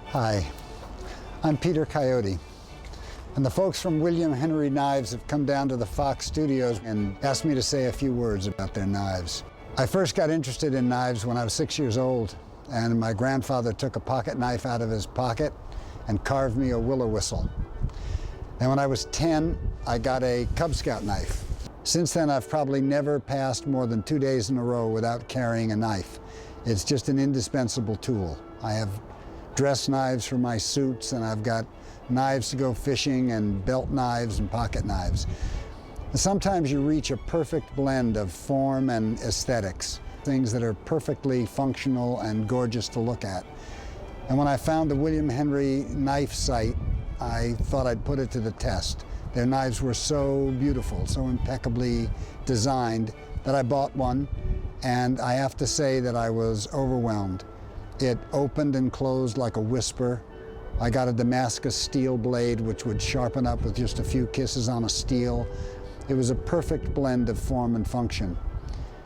Hi, I'm Peter Coyote, and the folks from William Henry Knives have come down to the Fox studios and asked me to say a few words about their knives. I first got interested in knives when I was 6 years old, and my grandfather took a pocket knife out of his pocket and carved me a willow whistle. And when I was 10, I got a Cub Scout knife. Since then, I've probably never passed more than 2 days in a row without carrying a knife. It's just an indispensable tool. I have dress knives for my suits, and I've got knives to go fishing, and belt knives and pocket knives. And sometimes you reach a perfect blend of form and aesthetics, things that are perfectly functional and gorgeous to look at. And when I found the William Henry knife site, I thought I'd put it to the test. Their knives were so beautiful, so impeccably designed, that I bought one, and I have to say that I was overwhelmed. It opened and closed like a whisper. I got a Damascus steel blade, which would sharpen up with just a few kisses on a steel. It was a perfect blend of form and function.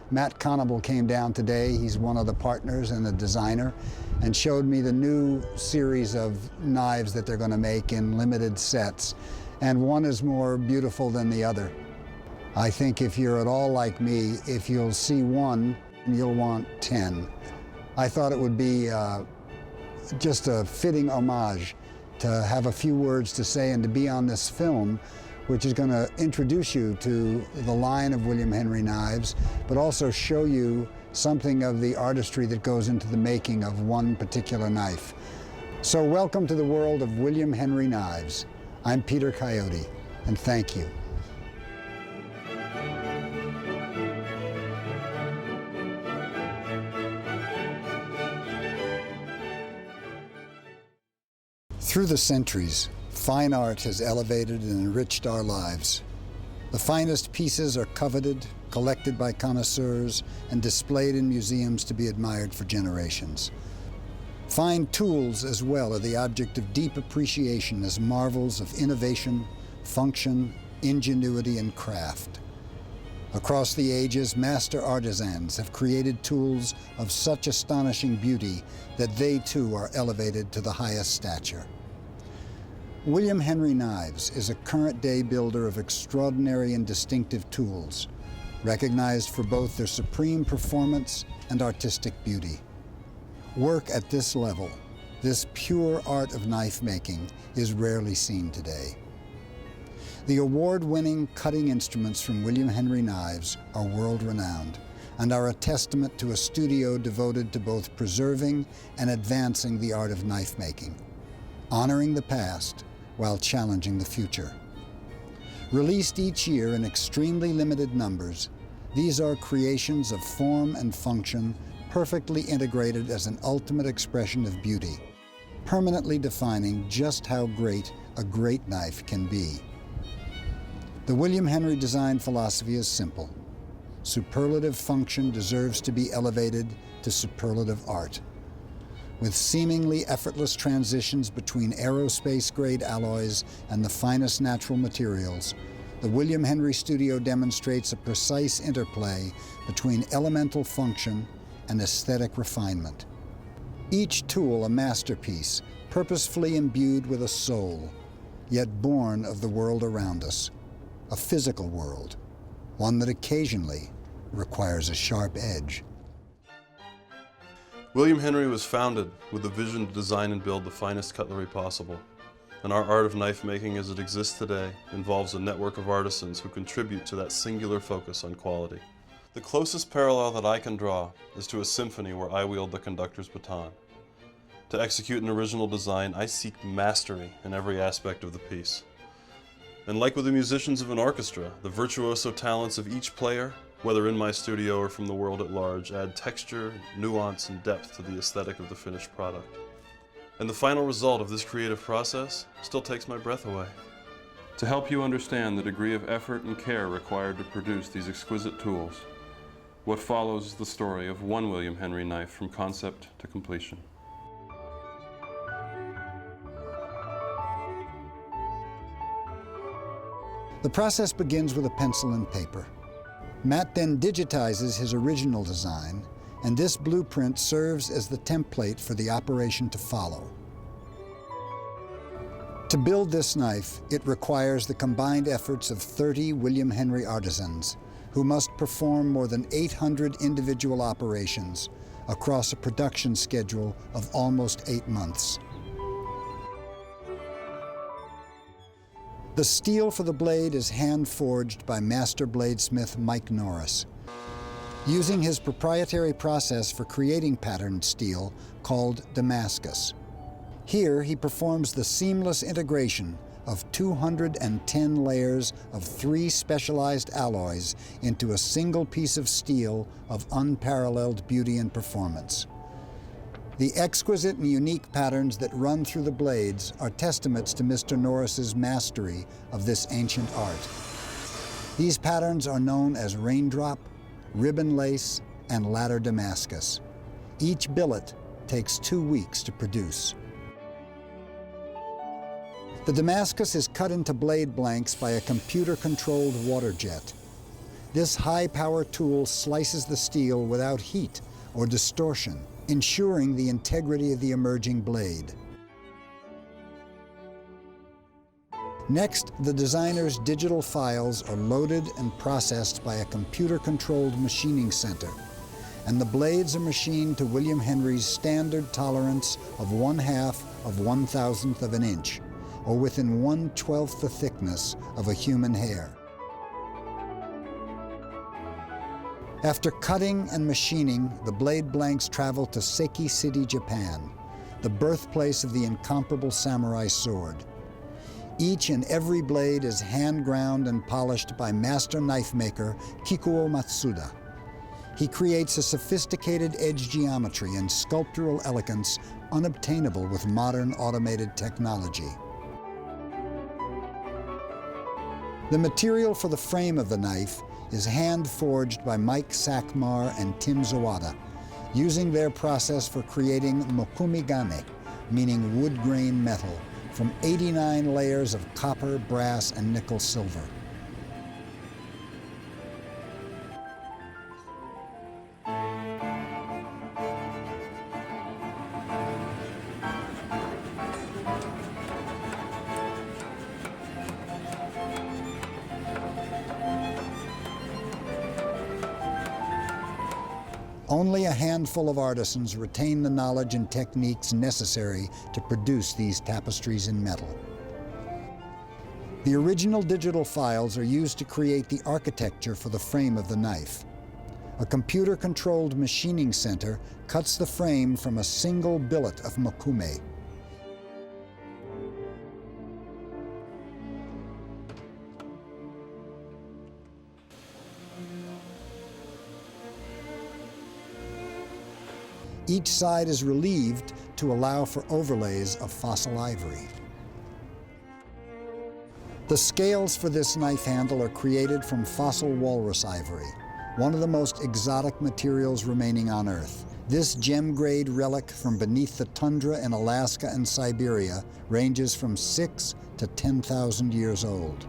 Matt Conable came down today. He's one of the partners and the designer, and showed me the new series of knives that they're going to make in limited sets. And one is more beautiful than the other. I think if you're at all like me, if you'll see one, you'll want 10. I thought it would be just a fitting homage to have a few words to say and to be on this film, which is going to introduce you to the line of William Henry knives, but also show you something of the artistry that goes into the making of one particular knife. So welcome to the world of William Henry knives. I'm Peter Coyote, and thank you. Through the centuries, fine art has elevated and enriched our lives. The finest pieces are coveted, collected by connoisseurs, and displayed in museums to be admired for generations. Fine tools as well are the object of deep appreciation as marvels of innovation, function, ingenuity, and craft. Across the ages, master artisans have created tools of such astonishing beauty that they too are elevated to the highest stature. William Henry Knives is a current-day builder of extraordinary and distinctive tools, recognized for both their supreme performance and artistic beauty. Work at this level, this pure art of knife making, is rarely seen today. The award-winning cutting instruments from William Henry Knives are world-renowned and are a testament to a studio devoted to both preserving and advancing the art of knife making, honoring the past while challenging the future. Released each year in extremely limited numbers, these are creations of form and function perfectly integrated as an ultimate expression of beauty, permanently defining just how great a great knife can be. The William Henry design philosophy is simple. Superlative function deserves to be elevated to superlative art. With seemingly effortless transitions between aerospace-grade alloys and the finest natural materials, the William Henry Studio demonstrates a precise interplay between elemental function and aesthetic refinement. Each tool a masterpiece, purposefully imbued with a soul, yet born of the world around us, a physical world, one that occasionally requires a sharp edge. William Henry was founded with the vision to design and build the finest cutlery possible. And our art of knife making as it exists today involves a network of artisans who contribute to that singular focus on quality. The closest parallel that I can draw is to a symphony where I wield the conductor's baton. To execute an original design, I seek mastery in every aspect of the piece. And like with the musicians of an orchestra, the virtuoso talents of each player, whether in my studio or from the world at large, add texture, nuance, and depth to the aesthetic of the finished product. And the final result of this creative process still takes my breath away. To help you understand the degree of effort and care required to produce these exquisite tools, what follows is the story of one William Henry knife from concept to completion. The process begins with a pencil and paper. Matt then digitizes his original design and this blueprint serves as the template for the operation to follow. To build this knife, it requires the combined efforts of 30 William Henry artisans, who must perform more than 800 individual operations across a production schedule of almost 8 months. The steel for the blade is hand-forged by master bladesmith Mike Norris, using his proprietary process for creating patterned steel called Damascus. Here, he performs the seamless integration of 210 layers of 3 specialized alloys into a single piece of steel of unparalleled beauty and performance. The exquisite and unique patterns that run through the blades are testaments to Mr. Norris's mastery of this ancient art. These patterns are known as raindrop, ribbon lace, and ladder Damascus. Each billet takes 2 weeks to produce. The Damascus is cut into blade blanks by a computer-controlled water jet. This high-power tool slices the steel without heat or distortion, ensuring the integrity of the emerging blade. Next, the designer's digital files are loaded and processed by a computer-controlled machining center, and the blades are machined to William Henry's standard tolerance of 1/2 of 1,000th of an inch, or within 1/12 the thickness of a human hair. After cutting and machining, the blade blanks travel to Seki City, Japan, the birthplace of the incomparable samurai sword. Each and every blade is hand-ground and polished by master knife maker Kikuo Matsuda. He creates a sophisticated edge geometry and sculptural elegance unobtainable with modern automated technology. The material for the frame of the knife is hand-forged by Mike Sakmar and Tim Zawada, using their process for creating mokumigane, meaning wood grain metal, from 89 layers of copper, brass, and nickel silver. Only a handful of artisans retain the knowledge and techniques necessary to produce these tapestries in metal. The original digital files are used to create the architecture for the frame of the knife. A computer-controlled machining center cuts the frame from a single billet of mokume. Each side is relieved to allow for overlays of fossil ivory. The scales for this knife handle are created from fossil walrus ivory, one of the most exotic materials remaining on Earth. This gem-grade relic from beneath the tundra in Alaska and Siberia ranges from 6 to 10,000 years old.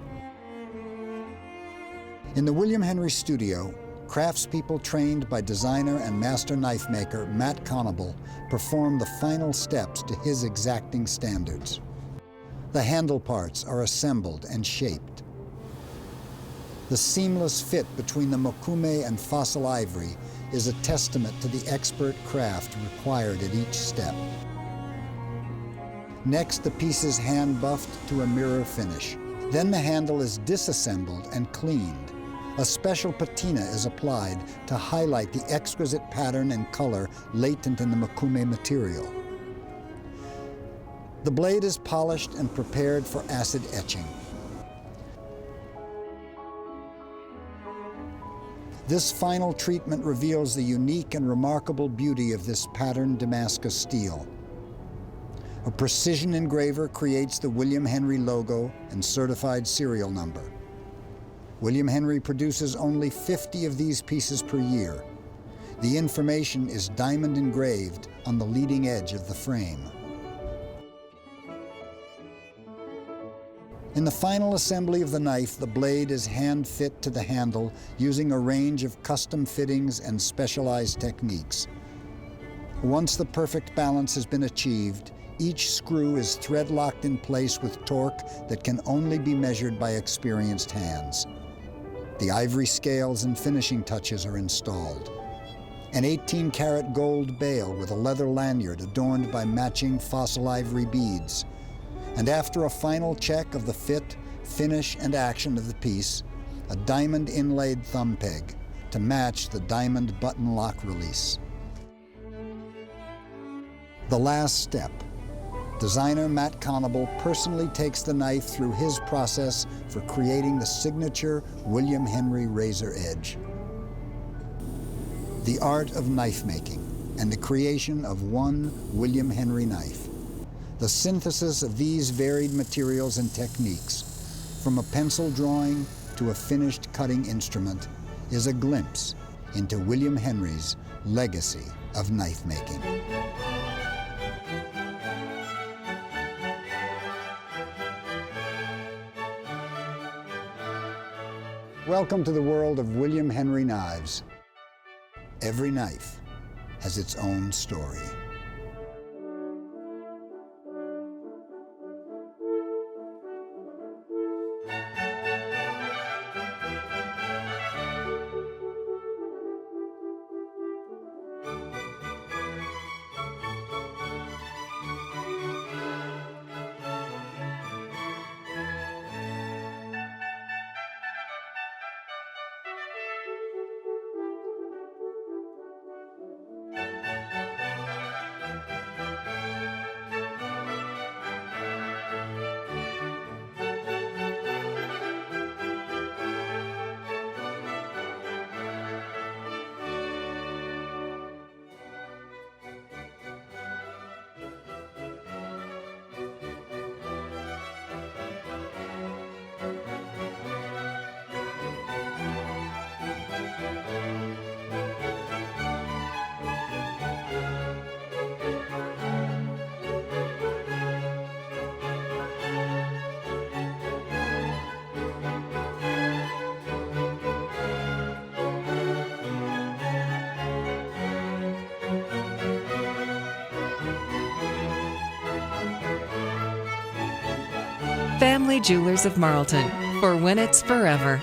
In the William Henry studio, craftspeople trained by designer and master knife maker Matt Conable perform the final steps to his exacting standards. The handle parts are assembled and shaped. The seamless fit between the mokume and fossil ivory is a testament to the expert craft required at each step. Next, the piece is hand-buffed to a mirror finish. Then the handle is disassembled and cleaned. A special patina is applied to highlight the exquisite pattern and color latent in the mokume material. The blade is polished and prepared for acid etching. This final treatment reveals the unique and remarkable beauty of this patterned Damascus steel. A precision engraver creates the William Henry logo and certified serial number. William Henry produces only 50 of these pieces per year. The information is diamond engraved on the leading edge of the frame. In the final assembly of the knife, the blade is hand-fit to the handle using a range of custom fittings and specialized techniques. Once the perfect balance has been achieved, each screw is thread-locked in place with torque that can only be measured by experienced hands. The ivory scales and finishing touches are installed. An 18-karat gold bail with a leather lanyard adorned by matching fossil ivory beads. And after a final check of the fit, finish, and action of the piece, a diamond inlaid thumb peg to match the diamond button lock release. The last step. Designer Matt Conable personally takes the knife through his process for creating the signature William Henry razor edge. The art of knife making and the creation of one William Henry knife. The synthesis of these varied materials and techniques, from a pencil drawing to a finished cutting instrument, is a glimpse into William Henry's legacy of knife making. Welcome to the world of William Henry knives. Every knife has its own story. Family Jewelers of Marlton, for when it's forever.